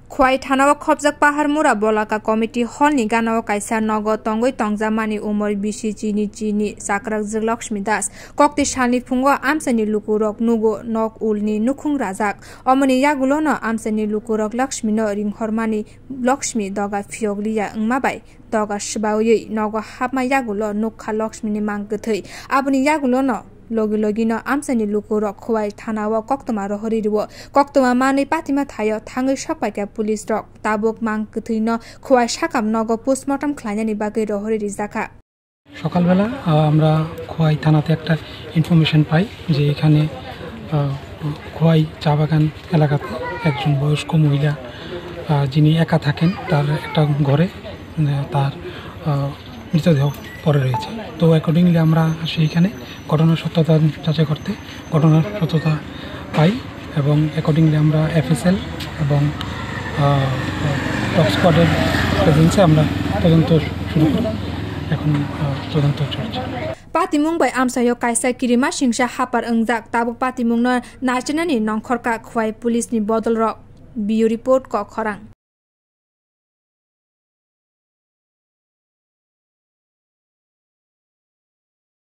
Khwai Thanao Khopjak Pahar Mura Bolaka Committee Hall ni Ganao Kaisa Nogo Tongoi Tongzamani Umor Bishi Chini Sakrak Lakshmi Das Kokti Shani Pungo Amsani Lukurok Nugo Nok Ulni Nukung Razak Omani Yagulono Amsani Lukurok Lakshmi no Ring Hormani Lakshmi Doga Fioglia Ngmabai Doga Shibawi Nogo Hapma Yagulo Nukha Lakshmi ni Mangutui Abuni Yagulono Logi no amsani lukurok khwai thanao koktoma rohoriwo koktoma mani patima thayo thangai sakpaika police rok tabuk mang kuthui no khwai sakam nogo postmortem khlainani bagai rohori rijaka সকালবেলা আমরা খোয়াই থানাতে একটা information পাই যে এখানে খোয়াই চা বাগান এলাকাতে একজন বয়স্ক মহিলা যিনি একা থাকেন তার একটা ঘরে তার মৃতদেহ পড়ে রয়েছে তো অ্যাকর্ডিংলি আমরা সেইখানে ঘটনার সত্যতা যাচাই করতে ঘটনার সত্যতা পাই এবং অ্যাকর্ডিংলি আমরা এফএসএল এবং টপ স্কোয়াডের প্রেজেন্সে আমরা তদন্ত শুরু করি এখন তদন্ত চলছে Patimung bai amsayo kaisa kirima singsa hapar engjak tabuk patimung no nachanani nongkhorka khwai police ni bodol rok bio report ko khorang